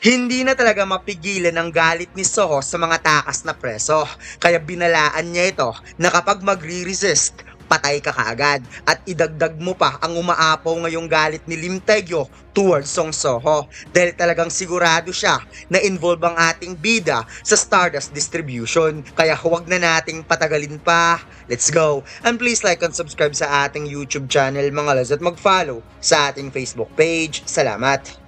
Hindi na talaga mapigilan ang galit ni Soho sa mga takas na preso, kaya binalaan niya ito na kapag magre-resist, patay ka kaagad at idagdag mo pa ang umaapaw ngayong galit ni Lim Taegyo towards Song Soho dahil talagang sigurado siya na involve ang ating bida sa Stardust distribution. Kaya huwag na nating patagalin pa. Let's go! And please like and subscribe sa ating YouTube channel mga lods at mag-follow sa ating Facebook page. Salamat!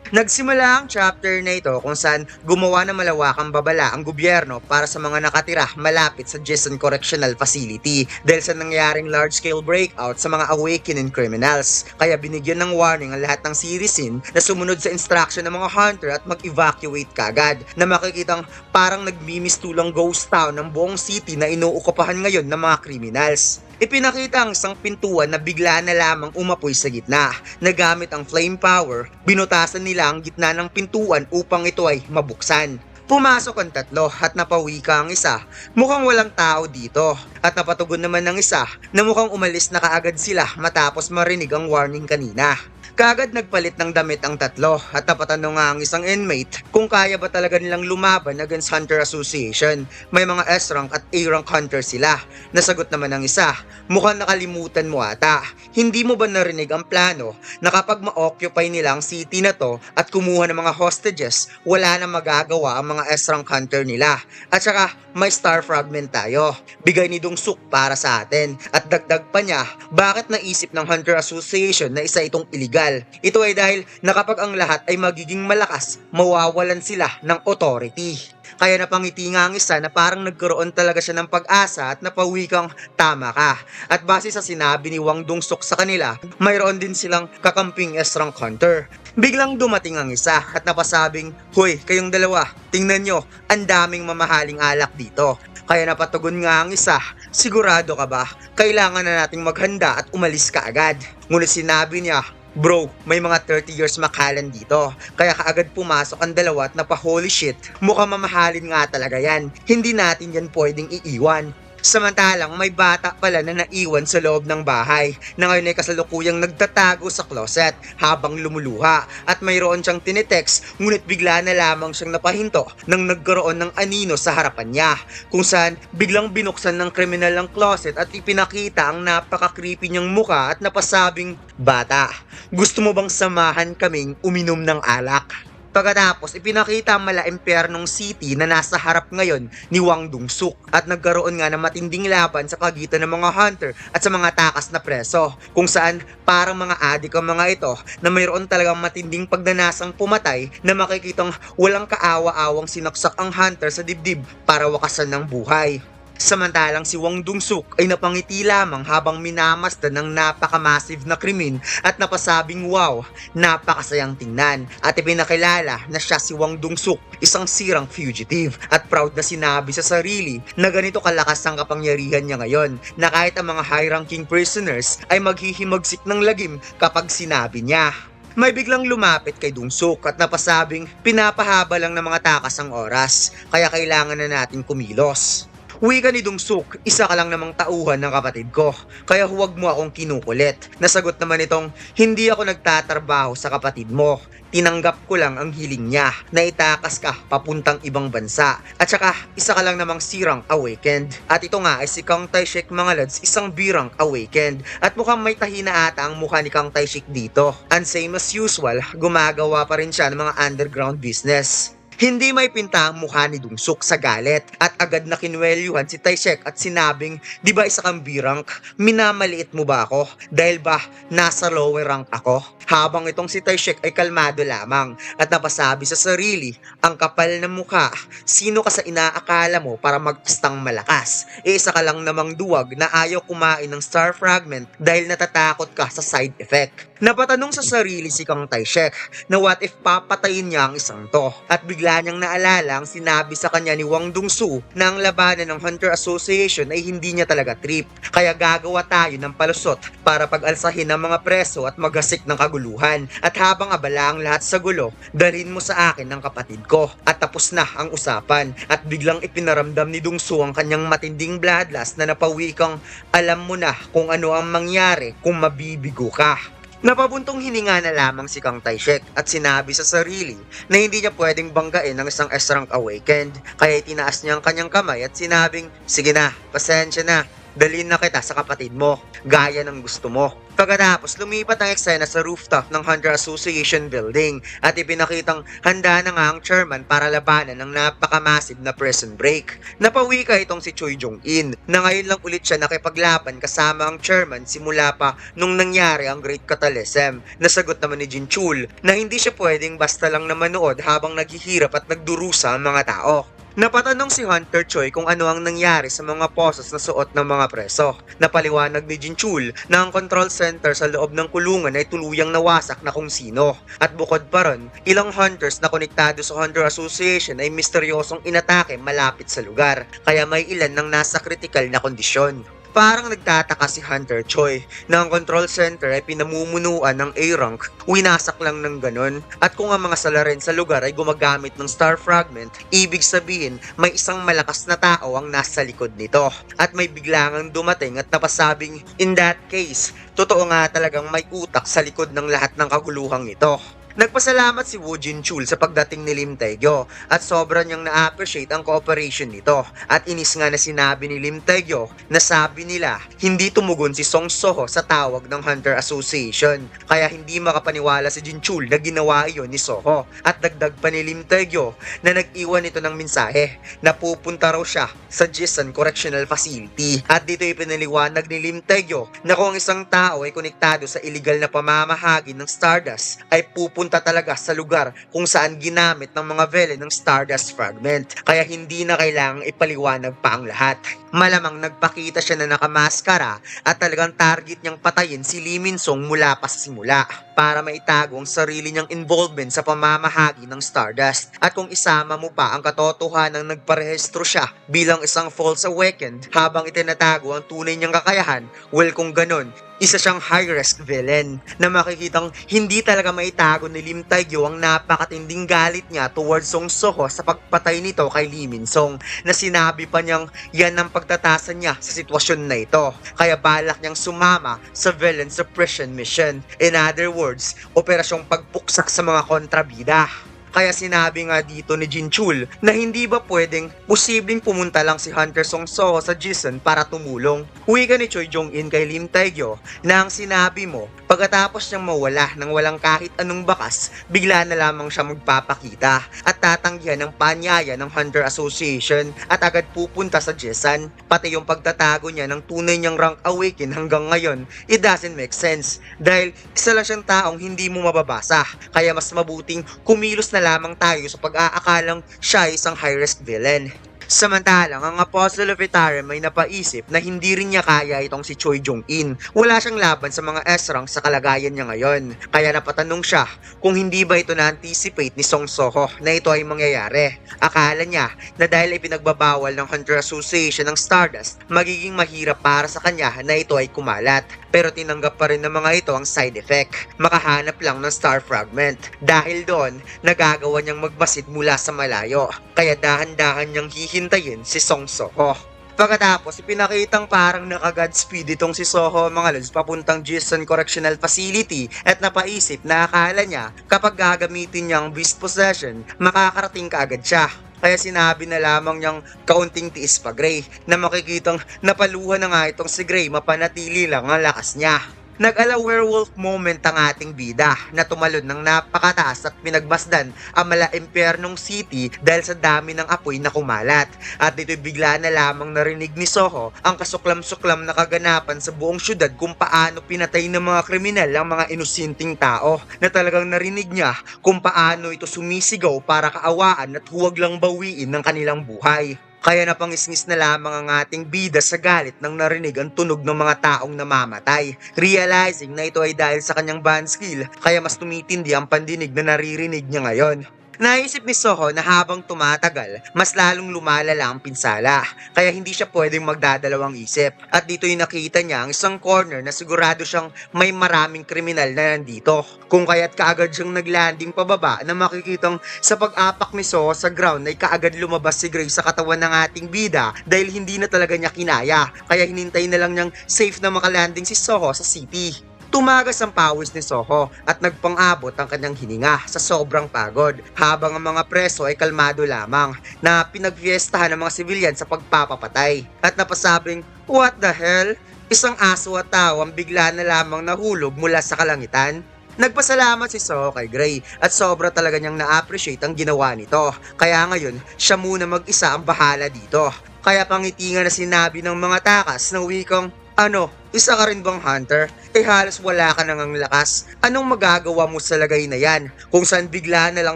Nagsimula ang chapter na ito kung saan gumawa ng malawakang babala ang gobyerno para sa mga nakatira malapit sa Jason Correctional Facility dahil sa nangyaring large-scale breakout sa mga awakening criminals. Kaya binigyan ng warning ang lahat ng citizen na sumunod sa instruction ng mga hunter at mag-evacuate kaagad na makikitang parang nagmimistulang ghost town ng buong city na inuukupahan ngayon ng mga criminals. Ipinakita ang isang pintuan na bigla na lamang umapoy sa gitna. Nagamit ang flame power, binutasan nila ang gitna ng pintuan upang ito ay mabuksan. Pumasok ang tatlo at napawika ang isa. Mukhang walang tao dito. At napatugon naman ng isa na mukhang umalis na kaagad sila matapos marinig ang warning kanina. Kaagad nagpalit ng damit ang tatlo at napatanong nga ang isang inmate kung kaya ba talaga nilang lumaban against Hunter Association. May mga S-rank at A-rank hunter sila. Nasagot naman ng isa, mukhang nakalimutan mo ata. Hindi mo ba narinig ang plano na kapag ma-occupy nila ang city na to at kumuha ng mga hostages, wala na magagawa ang mga S-rank hunter nila. At saka may star fragment tayo. Bigay ni Dong Suk para sa atin. At dagdag pa niya, bakit naisip ng Hunter Association na isa itong iligal? Ito ay dahil na kapag ang lahat ay magiging malakas, mawawalan sila ng authority. Kaya napangiti nga ang isa na parang nagkaroon talaga siya ng pag-asa at napawikang tama ka. At base sa sinabi ni Wang Dong-suk sa kanila, mayroon din silang kakamping S-rank hunter. Biglang dumating ang isa at napasabing, "Hoy, kayong dalawa, tingnan nyo, ang daming mamahaling alak dito." Kaya napatugon nga ang isa, "Sigurado ka ba? Kailangan na nating maghanda at umalis ka agad." Ngunit sinabi niya, "Bro, may mga 30 years makalan dito." Kaya kaagad pumasok ang dalawa at napa-holy shit, mukhang mamahalin nga talaga yan. Hindi natin yan pwedeng iiwan. Samantalang may bata pala na naiwan sa loob ng bahay na ngayon ay kasalukuyang nagtatago sa closet habang lumuluha at mayroon siyang tinitext ngunit bigla na lamang siyang napahinto nang nagkaroon ng anino sa harapan niya kung saan biglang binuksan ng kriminal ang closet at ipinakita ang napaka-creepy niyang muka at napasabing, "Bata, gusto mo bang samahan kaming uminom ng alak?" Pagkatapos, ipinakita ang mala-impyernong city na nasa harap ngayon ni Wang Dong-suk at nagkaroon nga ng matinding laban sa pagitan ng mga hunter at sa mga takas na preso kung saan parang mga adik ang mga ito na mayroon talagang matinding pagnanasang pumatay na makikitang walang kaawa-awang sinaksak ang hunter sa dibdib para wakasan ng buhay. Samantalang si Wang Dong-suk ay napangiti lamang habang minamasdan ng napaka-massive na krimen at napasabing wow, napakasayang tingnan at ipinakilala na siya si Wang Dong-suk, isang sirang fugitive at proud na sinabi sa sarili na ganito kalakas ang kapangyarihan niya ngayon na kahit ang mga high-ranking prisoners ay maghihimagsik ng lagim kapag sinabi niya. May biglang lumapit kay Dong-suk at napasabing pinapahaba lang ng mga takas ang oras kaya kailangan na natin kumilos. Wika ni Dong-suk, "Isa ka lang namang tauhan ng kapatid ko, kaya huwag mo akong kinukulit." Nasagot naman itong, "Hindi ako nagtatrabaho sa kapatid mo. Tinanggap ko lang ang hiling niya na itakas ka papuntang ibang bansa. At saka, isa ka lang namang sirang awakened." At ito nga ay si Kang Tae-shik mga lads, isang birang awakened. At mukhang may tahina ata ang mukha ni Kang Tae-shik dito. And same as usual, gumagawa pa rin siya ng mga underground business. Hindi may pinta ang mukha ni Dong-suk sa galit at agad na kinwelyuhan si Tae-shik at sinabing, "Di ba isa kang B-rank? Minamaliit mo ba ako? Dahil ba nasa lower rank ako?" Habang itong si Tae-shik ay kalmado lamang at napasabi sa sarili, "Ang kapal ng mukha, sino ka sa inaakala mo para mag-istang malakas? Isa ka lang namang duwag na ayaw kumain ng star fragment dahil natatakot ka sa side effect." Napatanong sa sarili si Kang Tae-shik na what if papatayin niya ang isang to at bigla niyang naalala ang sinabi sa kanya ni Wang Dong-su na ang labanan ng Hunter Association ay hindi niya talaga trip kaya gagawa tayo ng palusot para pag-alsahin ng mga preso at maghasik ng kaguluhan at habang abala ang lahat sa gulo, dalhin mo sa akin ng kapatid ko at tapos na ang usapan at biglang ipinaramdam ni Dong-su ang kanyang matinding bloodlust na napawikang, "Alam mo na kung ano ang mangyari kung mabibigo ka." Napabuntong hininga na lamang si Kang Taishek at sinabi sa sarili na hindi niya pwedeng banggain ng isang S-rank awakened, kaya itinaas niya ang kanyang kamay at sinabing, "Sige na, pasensya na, dalhin na kita sa kapatid mo, gaya ng gusto mo." Pagkatapos, lumipat ang eksena sa rooftop ng Hunter Association building at ipinakitang handa na nga ang chairman para labanan ng napakamassive na prison break. Napawika itong si Choi Jong-in na ngayon lang ulit siya nakipaglaban kasama ang chairman simula pa nung nangyari ang Great Catalysm. Nasagot naman ni Jin Chul na hindi siya pwedeng basta lang na manood habang naghihirap at nagdurusa ang mga tao. Napatanong si Hunter Choi kung ano ang nangyari sa mga poses na suot ng mga preso. Napaliwanag ni Jin Chul na ang control center sa loob ng kulungan ay tuluyang nawasak na kung sino. At bukod pa ron, ilang hunters na konektado sa Hunter Association ay misteryosong inatake malapit sa lugar, kaya may ilan nang nasa kritikal na kondisyon. Parang nagtataka si Hunter Choi na ang control center ay pinamumunuan ng A-rank, winasak lang ng ganon. At kung ang mga salarin sa lugar ay gumagamit ng star fragment, ibig sabihin may isang malakas na tao ang nasa likod nito. At may biglangang dumating at napasabing, in that case, totoo nga talagang may utak sa likod ng lahat ng kaguluhang ito. Nagpasalamat si Woo Jin Chul sa pagdating ni Lim Tae-gyo at sobra niyang na-appreciate ang cooperation nito. At inis nga na sinabi ni Lim Tae-gyo na sabi nila hindi tumugon si Song Soho sa tawag ng Hunter Association. Kaya hindi makapaniwala si Jin Chul na ginawa iyon ni Soho. At dagdag pa ni Lim Tae-gyo na nag-iwan ito ng mensahe na pupunta raw siya sa Jisan Correctional Facility. At dito ipinaliwanag ni Lim Tae-gyo na kung ang isang tao ay konektado sa illegal na pamamahagi ng Stardust ay pupunta talaga sa lugar kung saan ginamit ng mga velen ng Stardust fragment, kaya hindi na kailangang ipaliwanag pa ang lahat. Malamang nagpakita siya na nakamaskara at talagang target niyang patayin si Lee Min-sung mula pa sa simula para maitago ang sarili niyang involvement sa pamamahagi ng Stardust. At kung isama mo pa ang katotohanang nagparehistro siya bilang isang false awakened habang itinatago ang tunay niyang kakayahan, well kung ganon, isa siyang high-risk villain na makikitang hindi talaga maitago ni Lim Tae-gyo ang napakatinding galit niya towards Song Soho sa pagpatay nito kay Lee Min-sung, na sinabi pa niyang yan ang pagtatasan niya sa sitwasyon na ito, kaya balak niyang sumama sa villain suppression mission. In other words, operasyong pagpuksak sa mga kontrabida. Kaya sinabi nga dito ni Jin Chul na hindi ba pwedeng posibleng pumunta lang si Hunter Song Soho sa Jisan para tumulong. Huwi ka ni Choi Jong-in kay Lim Tae-gyo na ang sinabi mo, pagkatapos niyang mawala ng walang kahit anong bakas, bigla na lamang siya magpapakita at tatanggihan ng panyaya ng Hunter Association at agad pupunta sa Jisan. Pati yung pagtatago niya ng tunay niyang rank awaken hanggang ngayon, it doesn't make sense dahil isa lang siyang taong hindi mo mababasa, kaya mas mabuting kumilos na lamang tayo sa pag-aakalang siya ay isang high-risk villain. Samantalang, ang Apostle of Itarim ay napaisip na hindi rin niya kaya itong si Choi Jong-in. Wala siyang laban sa mga S-rank sa kalagayan niya ngayon. Kaya napatanong siya kung hindi ba ito na-anticipate ni Song Soho na ito ay mangyayari. Akala niya na dahil ipinagbabawal ng Hunter Association ng Stardust, magiging mahirap para sa kanya na ito ay kumalat. Pero tinanggap pa rin ng mga ito ang side effect. Makahanap lang ng star fragment. Dahil doon, nagagawa niyang magmasid mula sa malayo. Kaya dahan-dahan niyang hihintayin si Song Soho. Pagkatapos, ipinakitang parang naka-Godspeed itong si Soho mga lods papuntang Jisan Correctional Facility at napaisip na akala niya kapag gagamitin niya ang Beast Possession, makakarating kaagad siya. Kaya sinabi na lamang niyang kaunting tiis pa Gray na makikitang napaluhan na nga itong si Gray mapanatili lang ang lakas niya. Nag-ala werewolf moment ang ating bida na tumalon ng napakataas at pinagmasdan ang mala impyernong city dahil sa dami ng apoy na kumalat. At dito'y bigla na lamang narinig ni Soho ang kasuklam-suklam na kaganapan sa buong syudad kung paano pinatay ng mga kriminal ang mga inusinting tao, na talagang narinig niya kung paano ito sumisigaw para kaawaan at huwag lang bawiin ng kanilang buhay. Kaya napangisngis na lamang ang ating bida sa galit nang narinig ang tunog ng mga taong namamatay. Realizing na ito ay dahil sa kanyang band skill, kaya mas tumitindi ang pandinig na naririnig niya ngayon. Naisip ni Soho na habang tumatagal, mas lalong lumalala ang pinsala, kaya hindi siya pwedeng magdadalawang isip. At dito'y nakita niya ang isang corner na sigurado siyang may maraming kriminal na nandito. Kung kaya't kaagad siyang naglanding pababa na makikitang sa pag-apak ni Soho sa ground ay kaagad lumabas si Gray sa katawan ng ating bida dahil hindi na talaga niya kinaya. Kaya hinintay na lang niyang safe na makalanding si Soho sa city. Tumagas ang pawis ni Soho at nagpang-abot ang kanyang hininga sa sobrang pagod habang ang mga preso ay kalmado lamang na pinagfiestahan ng mga sibilyan sa pagpapapatay at napasabing, "What the hell? Isang aso at tao ang bigla na lamang nahulog mula sa kalangitan?" Nagpasalamat si Soho kay Gray at sobra talaga niyang na-appreciate ang ginawa nito. Kaya ngayon, siya muna mag-isa ang bahala dito. Kaya pangitingan na sinabi ng mga takas na wikang, "Ano, isa ka rin bang hunter? Eh halos wala ka nang lakas. Anong magagawa mo sa lagay na yan?" Kung saan bigla na lang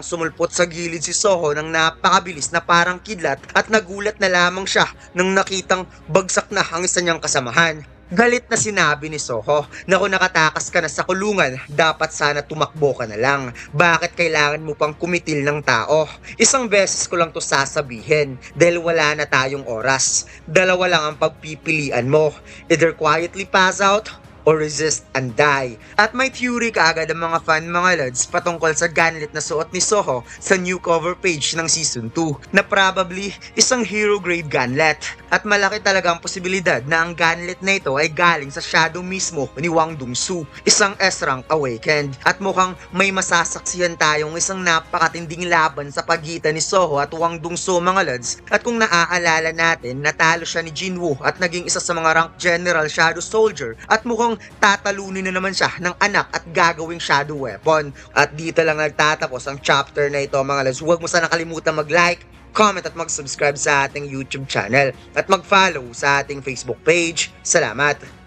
sumulpot sa gilid si Soho ng napakabilis na parang kidlat at nagulat na lamang siya nang nakitang bagsak na ang isa niyang kasamahan. Galit na sinabi ni Soho na kung nakatakas ka na sa kulungan, dapat sana tumakbo ka na lang. Bakit kailangan mo pang kumitil ng tao? Isang beses ko lang to sasabihin dahil wala na tayong oras. Dalawa lang ang pagpipilian mo. Either quietly pass out or resist and die. At may theory kaagad ang mga fan mga lods patungkol sa gunlet na suot ni Soho sa new cover page ng Season 2 na probably isang hero grade gunlet. At malaki talaga ang posibilidad na ang gunlet na ito ay galing sa shadow mismo ni Wang Dongsu, isang S-rank awakened. At mukhang may masasaksihan tayong isang napakatinding laban sa pagitan ni Soho at Wang Dongsu mga lods. At kung naaalala natin, natalo siya ni Jinwoo at naging isa sa mga rank general shadow soldier at mukhang tatalunin na naman siya ng anak at gagawing shadow weapon. At dito lang nagtatapos ang chapter na ito mga lods. Huwag mo sana kalimutan mag-like, comment at mag-subscribe sa ating YouTube channel at mag-follow sa ating Facebook page. Salamat!